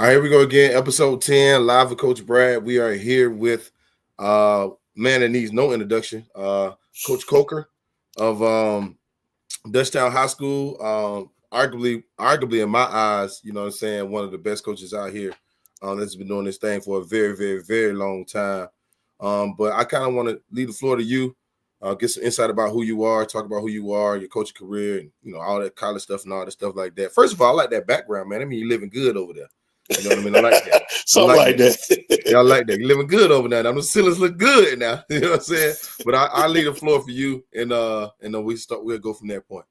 right, here we go again. Episode 10, live with Coach Brad. We are here with man that needs no introduction. Coach Corker of Dutchtown High School. Arguably in my eyes, you know what I'm saying, one of the best coaches out here that's been doing this thing for a very, very, very long time. But I kind of want to leave the floor to you. Get some insight about who you are, talk about who you are, your coaching career, and all that college stuff and all that stuff like that. First of all, I like that background, man. I mean, you're living good over there. You know what I mean? I like that. Something like that. Yeah, I like that. You're living good over there. Now the ceilings look good now. You know what I'm saying? But I'll leave the floor for you, and then we'll go from that point.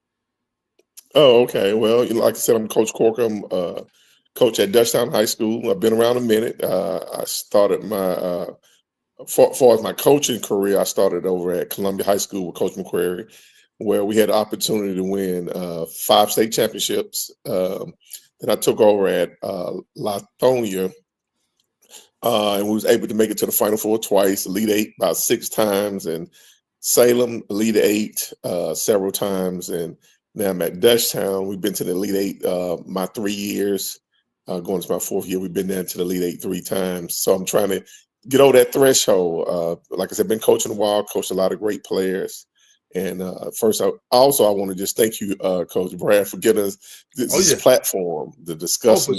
Oh, okay. Well, like I said, I'm Coach Corker. I'm coach at Dutchtown High School. I've been around a minute. I started my far as my coaching career, I started over at Columbia High School with Coach McQuarrie, where we had the opportunity to win 5 state championships. Then I took over at Lithonia, and we was able to make it to the Final Four twice, Elite Eight about 6 times, and Salem Elite Eight several times. And now I'm at Dutchtown. We've been to the Elite Eight my 3 years. Going to my 4th year, we've been there to the Elite Eight 3 times. So I'm trying to get over that threshold. Like I said, been coaching a while, coached a lot of great players. And first, I want to just thank you, Coach Brad, for giving us this platform to discuss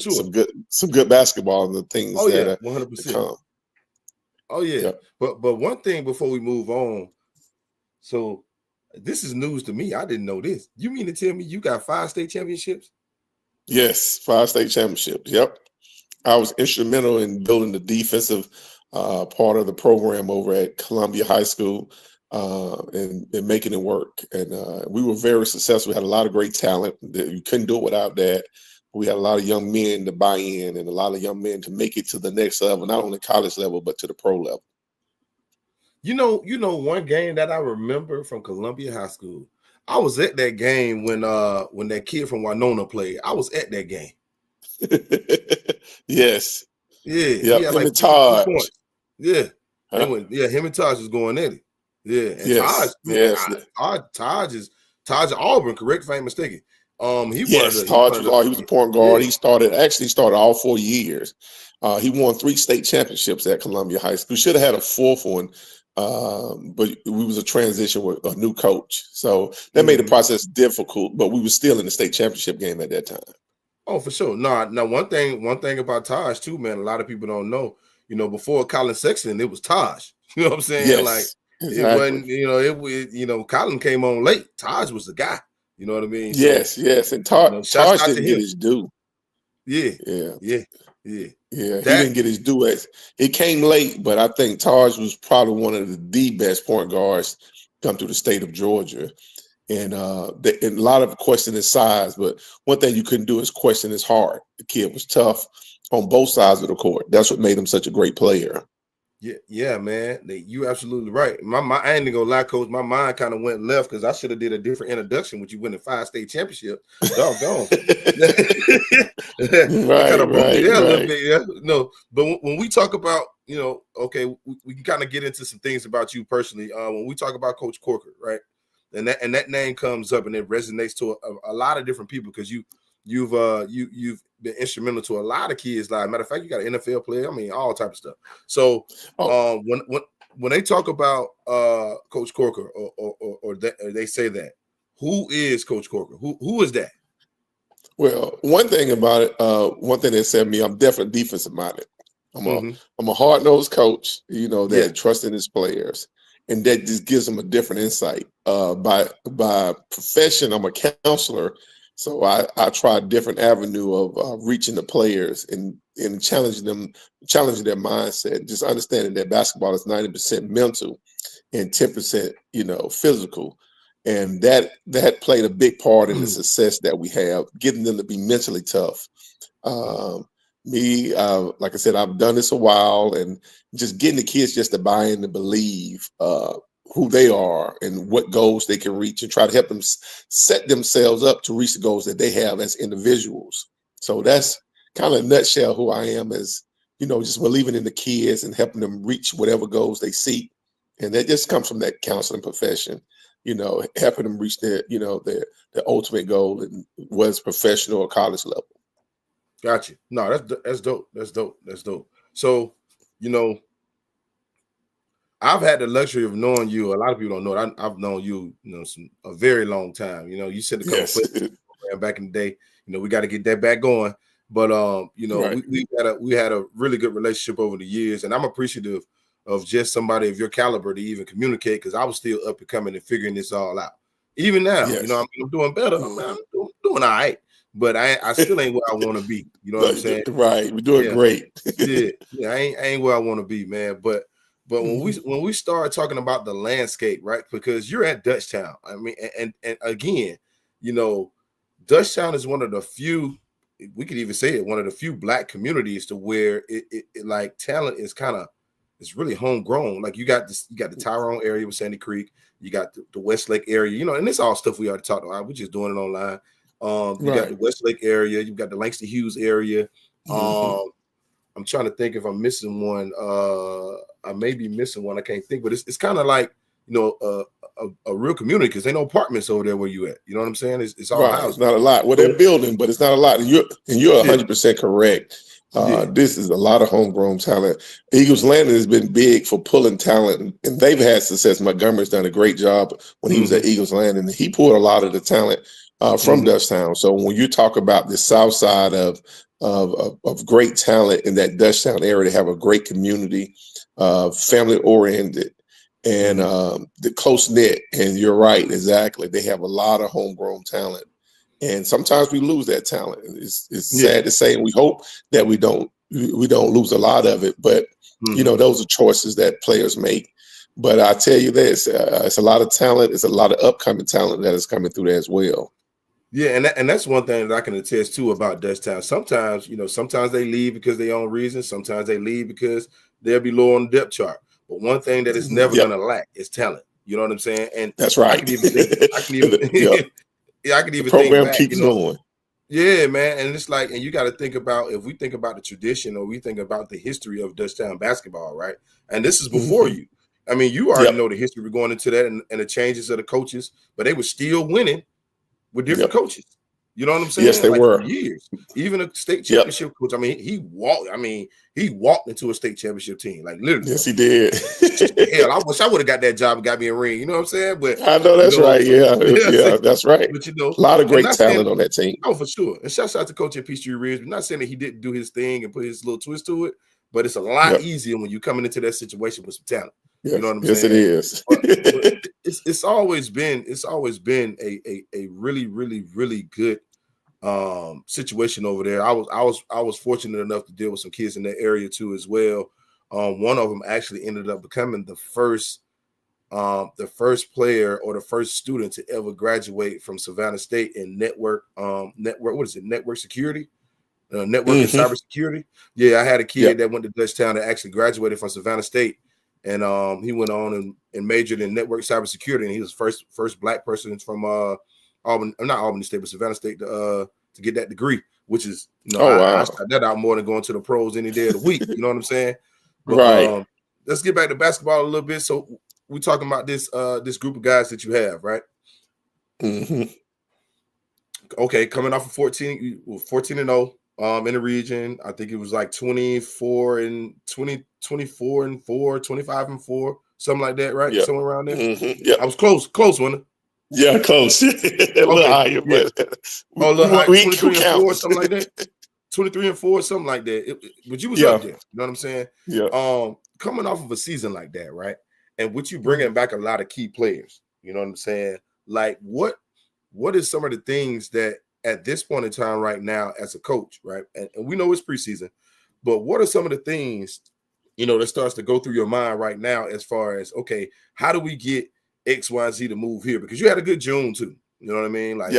some good basketball and the things that 100%. come. Oh yeah, yep. But one thing before we move on, so this is news to me. I didn't know this. You mean to tell me you got 5 state championships? Yes, 5 state championships. Yep, I was instrumental in building the defensive part of the program over at Columbia High School. And making it work. And we were very successful. We had a lot of great talent. You couldn't do it without that. We had a lot of young men to buy in and a lot of young men to make it to the next level, not only college level, but to the pro level. You know, one game that I remember from Columbia High School, I was at that game when that kid from Winona played. I was at that game. Yes. Yeah. Yep. He had like 52 points. Yeah. Huh? Him and Taj was going at it. Yeah, and yes, Taj is Auburn, correct? If I ain't mistaken. He was a point guard. Yeah. He started all 4 years. He won 3 state championships at Columbia High School. Should have had a 4th one, but we was a transition with a new coach, so that made the process difficult. But we were still in the state championship game at that time. Oh, for sure. No, now one thing about Taj too, man. A lot of people don't know. Before Colin Sexton, it was Taj. You know what I'm saying? Yes. Like. Exactly. It wasn't, Colin came on late. Taj was the guy. You know what I mean? Yes. And Taj didn't get his due. Yeah. He didn't get his due. It came late, but I think Taj was probably one of the best point guards come through the state of Georgia. And a lot of question his size, but one thing you couldn't do is question his heart. The kid was tough on both sides of the court. That's what made him such a great player. Yeah, man. You absolutely right. I ain't gonna lie, Coach. My mind kind of went left because I should have did a different introduction with you winning 5 state championships. Doggone. Right. A little bit. Yeah. No, but when we talk about, okay, we can kind of get into some things about you personally. When we talk about Coach Corker, right, and that name comes up and it resonates to a lot of different people because you've been instrumental to a lot of kids. Like, matter of fact, you got an NFL player. I mean, all type of stuff. So when they talk about Coach Corker or they say that, who is Coach Corker? Who is that? Well, one thing about it, one thing that said me, I'm definitely defensive minded. I'm a hard-nosed coach, that trusts in his players. And that just gives them a different insight. By profession, I'm a counselor. So I try a different avenue of reaching the players and challenging their mindset, just understanding that basketball is 90% mental and 10%, physical. And that played a big part in the success that we have, getting them to be mentally tough. Like I said, I've done this a while, and just getting the kids just to buy in and believe who they are and what goals they can reach, and try to help them set themselves up to reach the goals that they have as individuals. So that's kind of in a nutshell who I am, as just believing in the kids and helping them reach whatever goals they seek. And that just comes from that counseling profession, helping them reach their ultimate goal, and whether it's professional or college level. Gotcha. No, that's dope. That's dope. That's dope. So, you know, I've had the luxury of knowing you. A lot of people don't know it. I've known you, a very long time. You said a couple Yes. places back in the day. We got to get that back going. But Right. we had a really good relationship over the years, and I'm appreciative of just somebody of your caliber to even communicate, because I was still up and coming and figuring this all out. Even now, Yes. I'm doing better. I'm doing all right, but I still ain't where I want to be. You know what I'm saying? Right. We're doing great. Yeah. I ain't where I want to be, man. But when we start talking about the landscape, right? Because you're at Dutchtown. I mean, and again, Dutchtown is one of the few, we could even say it, one of the few Black communities to where it like talent is it's really homegrown. Like you got the Tyrone area with Sandy Creek, you got the Westlake area, and it's all stuff we already talked about. We're just doing it online. You got the Westlake area, you got the Langston Hughes area. I'm trying to think if I'm missing one. I may be missing one. I can't think, but it's kind of like a real community, because ain't no apartments over there where you at. You know what I'm saying? It's all houses. It's not a lot. Well, they're building, but it's not a lot. And you're 100% correct. This is a lot of homegrown talent. Eagles Landing has been big for pulling talent, and they've had success. Montgomery's done a great job when he was at Eagles Landing. He pulled a lot of the talent from Dutchtown. So when you talk about the south side of great talent in that Dutchtown area, they have a great community, family oriented, and the close knit. And you're right, exactly. They have a lot of homegrown talent. And sometimes we lose that talent. It's sad to say, and we hope that we don't lose a lot of it. But those are choices that players make. But I tell you this, it's a lot of talent. It's a lot of upcoming talent that is coming through there as well. Yeah, and that's one thing that I can attest to about Dutchtown. Sometimes they leave because they own reasons. Sometimes they leave because they'll be low on the depth chart. But one thing that is never going to lack is talent. You know what I'm saying? And that's right. I can even the program think back, keeps going. Yeah, man. And it's like, and you got to think about, if we think about the tradition, or we think about the history of Dutchtown basketball, right? And this is before you. I mean, you already know the history. We're going into that, and the changes of the coaches, but they were still winning with different coaches. You know what I'm saying? Yes, they were. For years. Even a state championship coach. I mean, he walked into a state championship team. Like, literally. Yes, he did. Hell, I wish I would have got that job and got me a ring. You know what I'm saying? But I know that's right. Yeah, that's right. But a lot of great talent on that team. Oh, for sure. And shout out to Coach at Peachtree Ridge. We're not saying that he didn't do his thing and put his little twist to it, but it's a lot easier when you're coming into that situation with some talent. Yes. You know what I'm saying? Yes, it is. but it's always been a really, really, really good situation over there. I was fortunate enough to deal with some kids in that area too as well. One of them actually ended up becoming the first player or the first student to ever graduate from Savannah State in network security, network and cybersecurity. Yeah, I had a kid that went to Dutchtown that actually graduated from Savannah State, and he went on and majored in network cybersecurity, and he was first Black person from Albany State, but Savannah State to get that degree, which is I start that out more than going to the pros any day of the week. You know what I'm saying? But, right. Let's get back to basketball a little bit. So we're talking about this group of guys that you have, right? Okay, coming off of 14 and 0 in the region. I think it was like 24 and 24 and 4, 25 and 4, something like that, right? Yep. Somewhere around there. Yeah, I was close, wasn't it? Yeah, close. A little higher, but a little higher, 23 and 4, something like that. 23 and 4, something like that. But you was up there. You know what I'm saying? Yeah. Coming off of a season like that, right? And with you bringing back a lot of key players, you know what I'm saying? Like, what is some of the things that at this point in time right now as a coach, right? And we know it's preseason, but what are some of the things, that starts to go through your mind right now as far as, okay, how do we get X, Y, Z to move here? Because you had a good June too. You know what I mean? Like,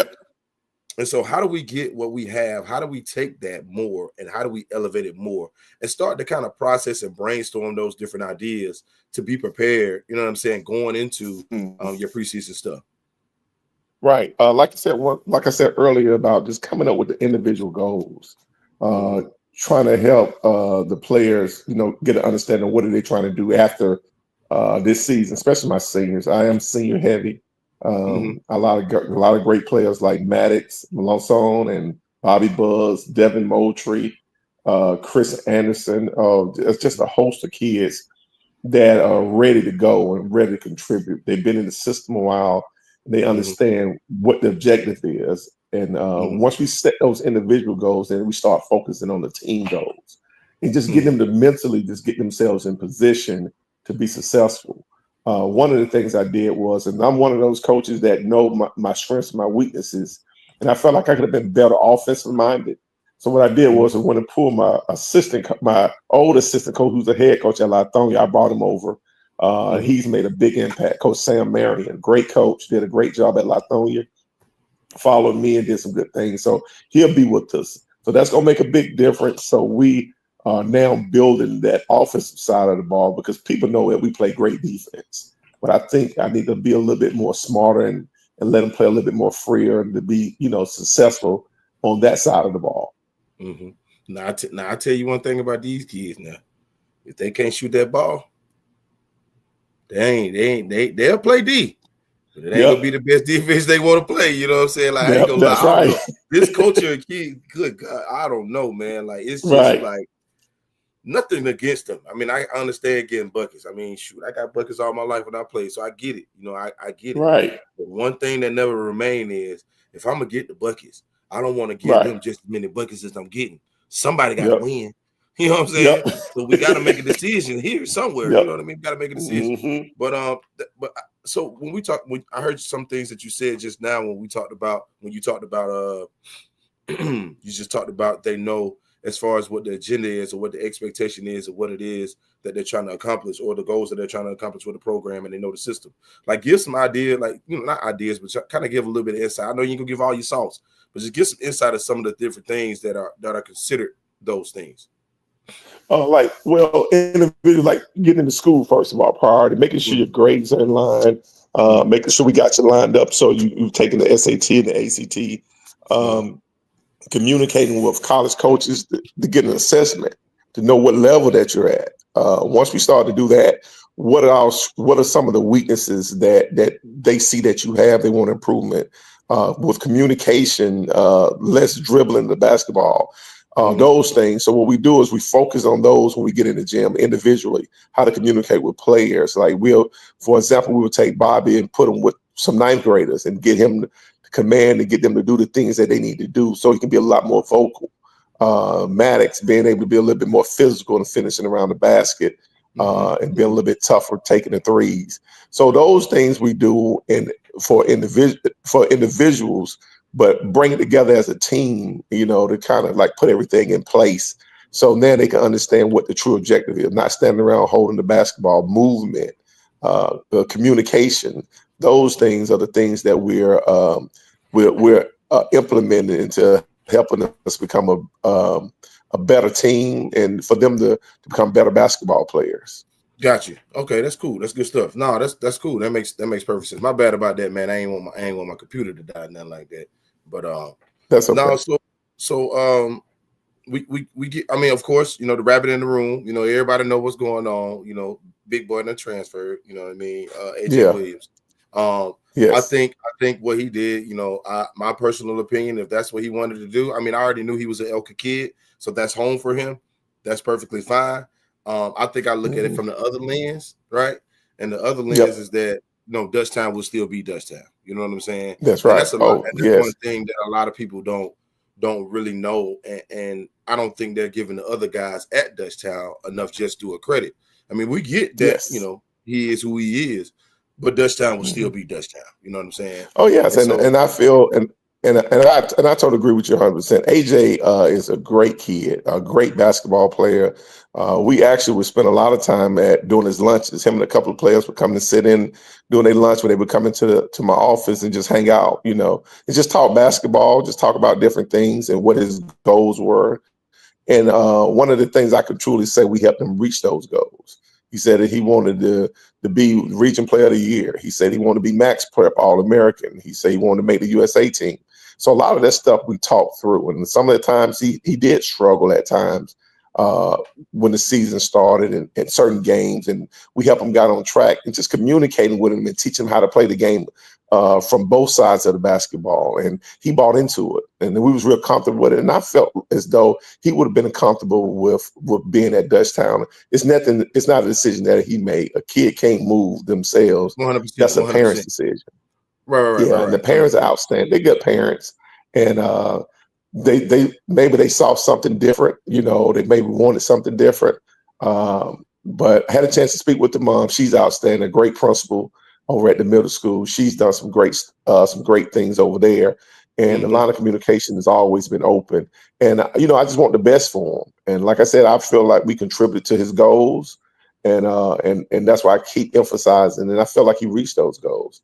and so how do we get what we have? How do we take that more, and how do we elevate it more and start to kind of process and brainstorm those different ideas to be prepared, you know what I'm saying, going into your preseason stuff? Right. Like I said earlier about just coming up with the individual goals, trying to help the players, get an understanding of what are they trying to do after this season, especially my seniors. I am senior heavy. A lot of great players like Maddox, Malonson, and Bobby Buzz, Devin Moultrie, Chris Anderson. It's just a host of kids that are ready to go and ready to contribute. They've been in the system a while. And they understand what the objective is. And once we set those individual goals, then we start focusing on the team goals and just get them to mentally just get themselves in position to be successful. One of the things I did was, and I'm one of those coaches that know my strengths and my weaknesses, and I felt like I could have been better offensive minded. So what I did was I went and pulled my old assistant coach, who's the head coach at Lithonia. I brought him over. He's made a big impact. Coach Sam Marion, great coach, did a great job at Lithonia. Followed me and did some good things. So he'll be with us. So that's going to make a big difference. So we are now building that offensive side of the ball because people know that we play great defense. But I think I need to be a little bit more smarter and let them play a little bit more freer and to be, successful on that side of the ball. Now I tell you one thing about these kids now. If they can't shoot that ball, they'll play D. But it ain't gonna be the best defense they want to play. You know what I'm saying? Like, I ain't gonna lie. I don't know. This culture of kids, good God, I don't know, man. Like, it's just like nothing against them. I mean, I understand getting buckets. I mean, shoot, I got buckets all my life when I played, so I get it. I get it. Right. But one thing that never remain is if I'm gonna get the buckets, I don't want to give them just as many buckets as I'm getting. Somebody got to win. You know what I'm saying? So we got to make a decision here somewhere. You know what I mean? Got to make a decision. But so when I heard some things that you said just now when you talked about you just talked about they know as far as what the agenda is or what the expectation is or what it is that they're trying to accomplish or the goals that they're trying to accomplish with the program and they know the system. Like give some idea, like not ideas, but kind of give a little bit of insight. I know you can give all your sauce, but just give some insight of some of the different things that are considered those things. Individual, like getting into school, first of all, priority, making sure your grades are in line, making sure we got you lined up so you've taken the SAT and the ACT, communicating with college coaches to get an assessment, to know what level that you're at. Once we start to do that, what are some of the weaknesses that they see that you have, they want improvement with communication, less dribbling the basketball. Those things. So what we do is we focus on those when we get in the gym individually, how to communicate with players. Like for example, we would take Bobby and put him with some ninth graders and get him to command and get them to do the things that they need to do so he can be a lot more vocal. Maddox being able to be a little bit more physical and finishing around the basket and being a little bit tougher taking the threes. So those things we do for individuals, but bring it together as a team, to kind of like put everything in place. So now they can understand what the true objective is, not standing around holding the basketball, movement, the communication. Those things are the things that we're implementing into helping us become a better team and for them to become better basketball players. Got you. Okay, that's cool. That's good stuff. No, that's cool. That makes perfect sense. My bad about that, man. I ain't want my computer to die, nothing like that. But that's okay. No, so we get. I mean, of course, the rabbit in the room. Everybody know what's going on. Big boy done transferred. You know what I mean? AJ Williams. Yes. I think what he did. My personal opinion, if that's what he wanted to do. I mean, I already knew he was an Elka kid, so that's home for him. That's perfectly fine. I think I look at it from the other lens, right? And the other lens is that Dutchtown will still be Dutchtown. You know what I'm saying? That's right. And that's one thing that a lot of people don't really know, and I don't think they're giving the other guys at Dutchtown enough just to a credit. I mean, we get that he is who he is, but Dutchtown will still be Dutchtown. You know what I'm saying? Oh yes, and I feel and I totally agree with you 100%. AJ is a great kid, a great basketball player. We actually would spend a lot of time doing his lunches. Him and a couple of players would come and sit in doing their lunch when they would come into my office and just hang out, and just talk basketball, just talk about different things and what his goals were. And one of the things I could truly say, we helped him reach those goals. He said that he wanted to be Region Player of the Year. He said he wanted to be Max Prep All-American. He said he wanted to make the USA team. So a lot of that stuff we talked through. And some of the times he did struggle at times. when the season started and certain games, and we help them get on track and just communicating with them and teach them how to play the game from both sides of the basketball. And he bought into it, and we was real comfortable with it. And I felt as though he would have been comfortable with being at Dutchtown. It's nothing. It's not a decision that he made. A kid can't move themselves. 100%. That's a 100%. parent's decision. Right. And the parents are outstanding. They're good parents, and they maybe they saw something different. They maybe wanted something different. But I had a chance to speak with the mom. She's outstanding, a great principal over at the middle school. She's done some great things over there, and the line of communication has always been open. And I just want the best for him. And like I said, I feel like we contributed to his goals, and that's why I keep emphasizing. And I feel like he reached those goals.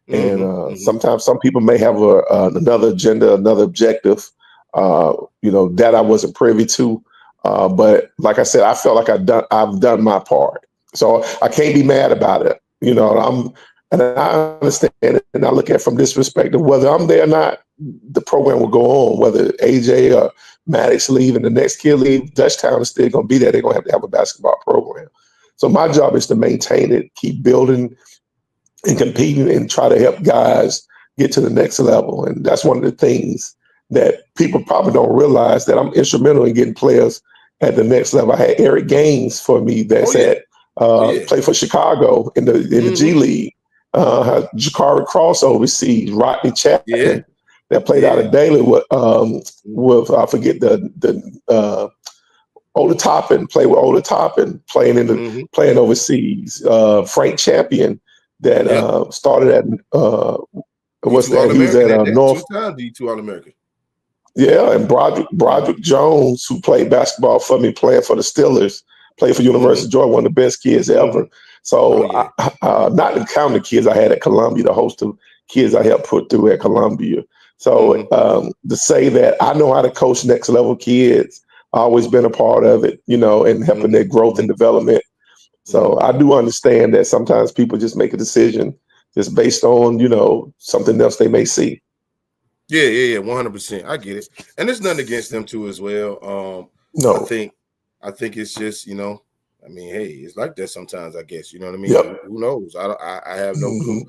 And sometimes some people may have another agenda, another objective, that I wasn't privy to. But like I said, I felt like I've done my part, so I can't be mad about it. And I understand it, and I look at it from this perspective. Whether I'm there or not, the program will go on. Whether AJ or Maddox leave and the next kid leave, Dutchtown is still going to be there. They're going to have a basketball program. So my job is to maintain it, keep building and competing, and try to help guys get to the next level. And that's one of the things that people probably don't realize, that I'm instrumental in getting players at the next level. I had Eric Gaines for me that's play for Chicago in the G League. Jakari Cross overseas, Rodney Chapman that played out of Daly with I forget the Ola Toppin, played with Ola Toppin, playing overseas. Frank Champion that started at what's that? He's at North. Two-time D2 All-American. Yeah, and Broderick Jones, who played basketball for me, playing for the Steelers, played for University of Georgia, one of the best kids ever. So, not to count the kids I had at Columbia, the host of kids I helped put through at Columbia. So, to say that I know how to coach next level kids, I've always been a part of it, and helping their growth and development. So, I do understand that sometimes people just make a decision just based on, something else they may see. Yeah, 100%. I get it, and there's nothing against them too as well. No, I think it's just hey, it's like that sometimes. I guess you know what I mean. Yep. Who knows? I have no clue.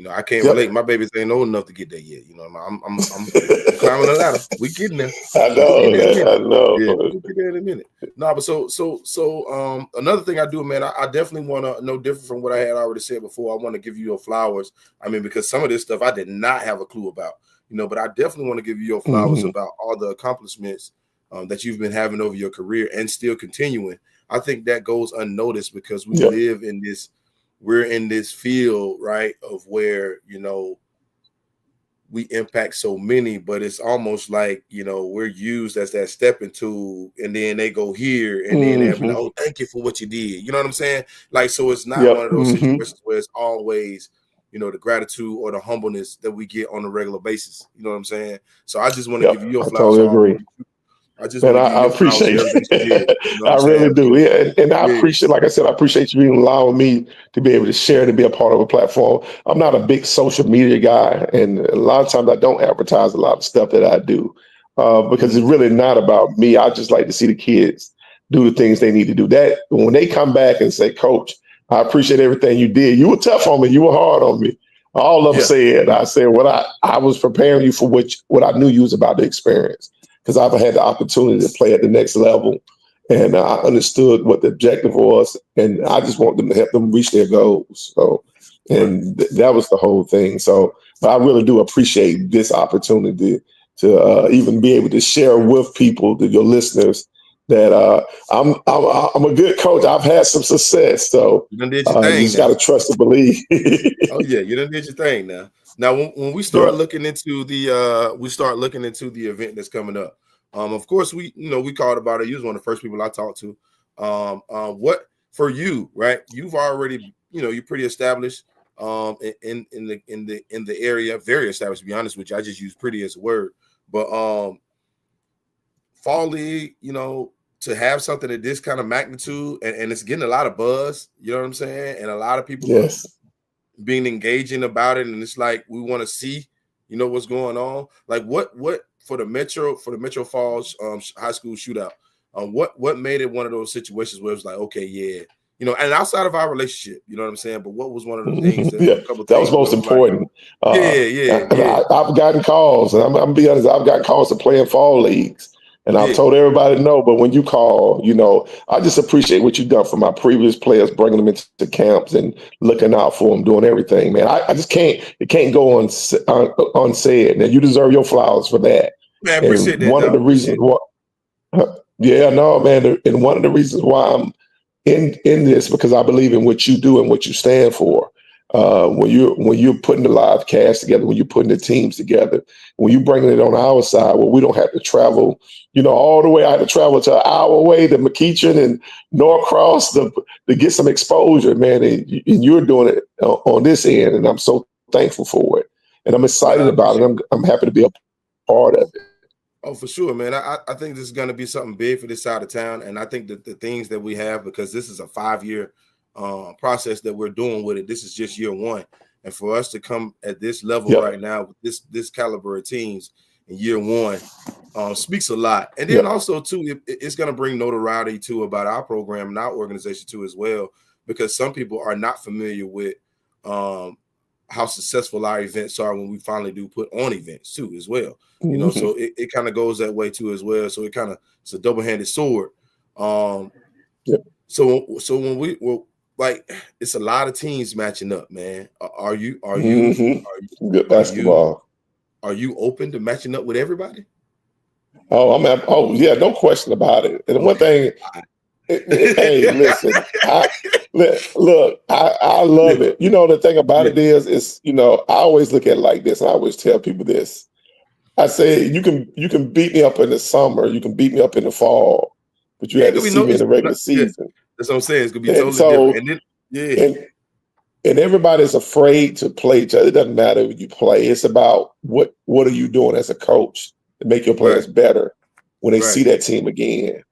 I can't relate. My babies ain't old enough to get there yet. I'm climbing the ladder. We getting there. I know. Yeah, we'll get there in a minute. No, but so another thing I do, man, I definitely want to know, different from what I had already said before. I want to give you your flowers. Because some of this stuff I did not have a clue about. But I definitely want to give you your flowers about all the accomplishments that you've been having over your career and still continuing. I think that goes unnoticed because we live in this. We're in this field, right, of where, we impact so many, but it's almost like, we're used as that stepping tool, and then they go here and then they'll be like, oh, thank you for what you did. You know what I'm saying? Like, so it's not one of those situations where it's always, the gratitude or the humbleness that we get on a regular basis. You know what I'm saying? So I just want to give you your flowers. Totally agree. I appreciate it. I really do. Yeah. And I appreciate, like I said, I appreciate you even allowing me to be able to share, to be a part of a platform. I'm not a big social media guy, and a lot of times I don't advertise a lot of stuff that I do because it's really not about me. I just like to see the kids do the things they need to do. That when they come back and say, Coach, I appreciate everything you did. You were tough on me. You were hard on me. All of them said, I said, I was preparing you for what I knew you was about to experience, because I've had the opportunity to play at the next level, and I understood what the objective was, and I just want them to help them reach their goals. So, and that was the whole thing. So, but I really do appreciate this opportunity to even be able to share with people, your listeners, that I'm a good coach. I've had some success, so you done did your thing. You just got to trust and believe. Oh yeah, you done did your thing now. Now, when we start looking into the event that's coming up, of course we called about it. You was one of the first people I talked to. What for you, right? You've already, you're pretty established in the area, very established. To be honest with you, I just use pretty as a word, but Fall League, to have something at this kind of magnitude, and it's getting a lot of buzz. You know what I'm saying? And a lot of people. Being engaging about it, and it's like we want to see, what's going on. Like what for the Metro Falls High School shootout. What made it one of those situations where it was like, okay, yeah, and outside of our relationship, you know what I'm saying? But what was one of the things Yeah, a couple of that was things where most it was like, important. And yeah, I've gotten calls, and I'm gonna be honest, I've gotten calls to play in fall leagues, and I've yeah, told everybody no. But when you call, I just appreciate what you've done for my previous players, bringing them into camps and looking out for them, doing everything, man. I just can't. It can't go unsaid. Now you deserve your flowers for that. man, appreciate And that, one of dog. the reasons Appreciate why, yeah, no, man, and one of the reasons why I'm in this because I believe in what you do and what you stand for. When you're putting the live cast together, when you're putting the teams together, when you're bringing it on our side, where we don't have to travel, all the way. I had to travel to an hour away to McEachin and Norcross to get some exposure, man. And you're doing it on this end, and I'm so thankful for it, and I'm it, man. excited I about it. appreciate it. I'm happy to be a part of it. Oh, for sure, man. I think this is going to be something big for this side of town, and I think that the things that we have, because this is a 5-year process that we're doing with it. This is just year one, and for us to come at this level Yep. right now with this caliber of teams in year one speaks a lot. And then Yep. also too, it's going to bring notoriety too about our program and our organization too as well, because some people are not familiar with how successful our events are when we finally do put on events too as well. So it kind of goes that way too as well. So it's a double-handed sword. Yep. So when like, it's a lot of teams matching up, man. Are you Good are you basketball. are you open to matching up with everybody? Oh yeah, no question about it. And one Okay. thing, hey, listen, I Yeah, love it. The thing about yeah. it is, I always look at it like this, and I always tell people this. I say you can beat me up in the summer, you can beat me up in the fall, but you Yeah, had it to could be see me in the regular yeah. season. That's what I'm saying. It's gonna be And totally different. so, And then yeah, and and everybody's afraid to play each other. It doesn't matter who you play. It's about what are you doing as a coach to make your right, players better when they right, see that team again.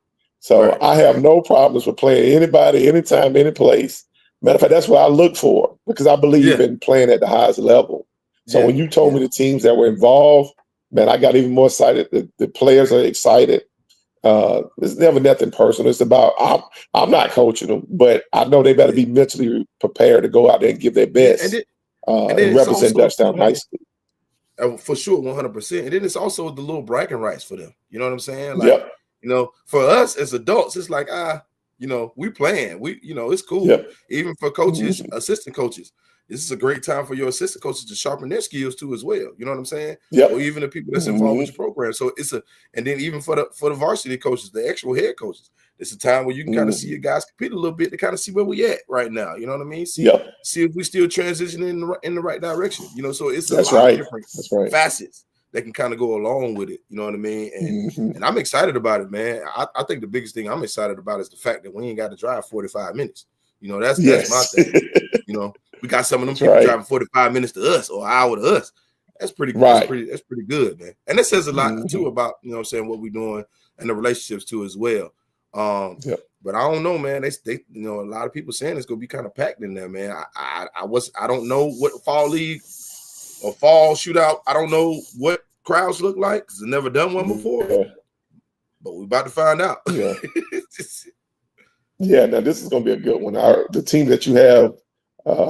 So right, I have no problems with playing anybody, anytime, any place. Matter of fact, that's what I look for because I believe yeah, in playing at the highest level. So yeah, when you told yeah, me the teams that were involved, man, I got even more excited. The players are excited. It's never nothing personal. It's about I'm not coaching them, but I know they better yeah, be mentally prepared to go out there and give their yeah. And best then and then and it's represent also too, Dutchtown High man. School. For sure, 100%. And then it's also the little bragging rights for them. You know what I'm saying? Like, Yep, for us as adults, it's like, we playing. It's cool. yep, Even for coaches, assistant coaches, this is a great time for your assistant coaches to sharpen their skills too as well. You know what I'm saying? Or yep, even the people that's involved with your program. So and then even for the varsity coaches, the actual head coaches, it's a time where you can kind of see your guys compete a little bit to kind of see where we at right now. You know what I mean? See yep. if we still transitioning in the right direction. So it's a That's lot of right. different That's right. facets that can kind of go along with it. You know what I mean? And I'm excited about it, man. I think the biggest thing I'm excited about is the fact that we ain't got to drive 45 minutes. That's my Yes, thing. We got some of them that's people right. driving 45 minutes to us or an hour to us. That's pretty Right. good, man. And that says a lot hmm too about, what I'm saying, what we're doing and the relationships too as well. Yep. But I don't know, man. They a lot of people saying it's gonna be kind of packed in there, man. I don't know what fall league or fall shootout. I don't know what crowds look like because I've never done one before. Yeah. But we're about to find out. Yeah. Yeah. Now this is going to be a good one. The team that you have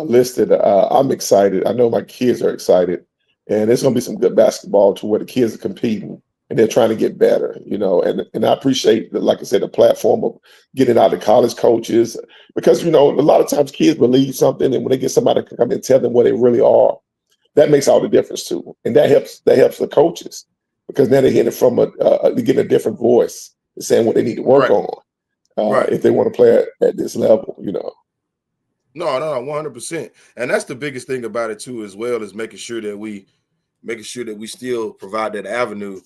listed, I'm excited. I know my kids are excited, and it's going to be some good basketball to where the kids are competing and they're trying to get better. And I appreciate, like I said, the platform of getting out to college coaches because a lot of times kids believe something, and when they get somebody to come and tell them what they really are, that makes all the difference too, and that helps. That helps the coaches because now they're hearing it from they're getting a different voice, saying what they need to work Right, on right. if they want to play at this level. No, 100%. And that's the biggest thing about it too, as well, is making sure that we still provide that avenue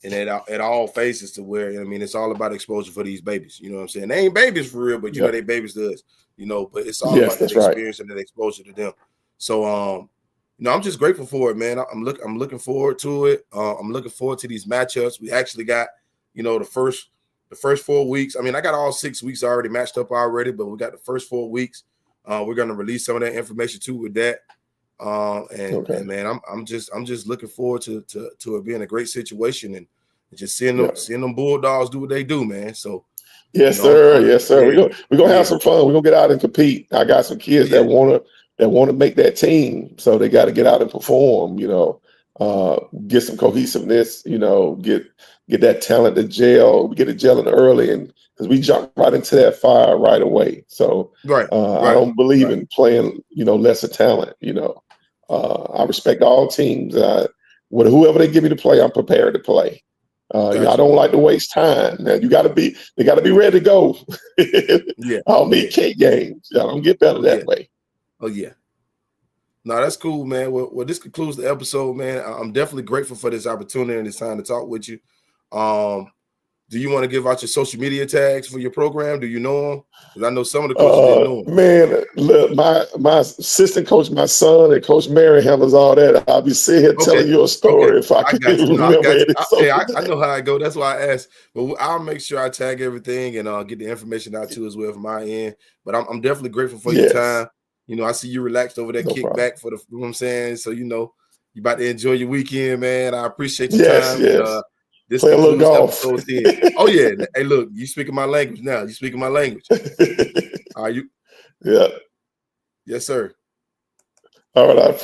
and at all phases to where, it's all about exposure for these babies. You know what I'm saying? They ain't babies for real, but Yep. they babies to us, but it's all Yes, about that that's right. experience and that exposure to them. So I'm just grateful for it, man. I'm looking forward to it. I'm looking forward to these matchups. We actually got, the first 4 weeks. I got all 6 weeks already matched up already, but we got the first 4 weeks. We're gonna release some of that information too with that. And Okay. man, I'm just looking forward to it being a great situation and just seeing Yep. them Bulldogs do what they do, man. So Yes, I'm sir. trying to, Yes, sir. yeah, We're gonna yeah, have some fun. We're gonna get out and compete. I got some kids yeah, that wanna make that team. So they got to get out and perform, get some cohesiveness, get that talent to gel, get it gelling early, and because we jump right into that fire right away. So right, I right, don't believe right. in playing, lesser talent. I respect all teams. With whoever they give me to play, I'm prepared to play. I Got you. don't like to waste time. Now they got to be ready to go. I Yeah, don't yeah, need cake games. I don't get better oh that yeah, way. oh yeah. No, that's cool, man. Well, this concludes the episode, man. I'm definitely grateful for this opportunity and this time to talk with you. Um, do you want to give out your social media tags for your program? Do you know them? Because I know some of the coaches didn't know them. Man, look, my assistant coach, my son, and Coach Mary handles all that. I'll be sitting here Okay, telling you a okay, story if I I can got you. No, I remember got you. any social. I know how I go. That's why I asked. But I'll make sure I tag everything and get the information out too as well from my end. But I'm definitely grateful for your Yes, time. I see you relaxed over that no problem. kickback for the. You know what I'm saying? So you about to enjoy your weekend, man. I appreciate your Yes, time, and yes. this Play a little concludes golf. episode 10. Oh yeah, hey, look, you speaking my language now. You speaking my language. Are you? Yeah. Yes, sir. All right.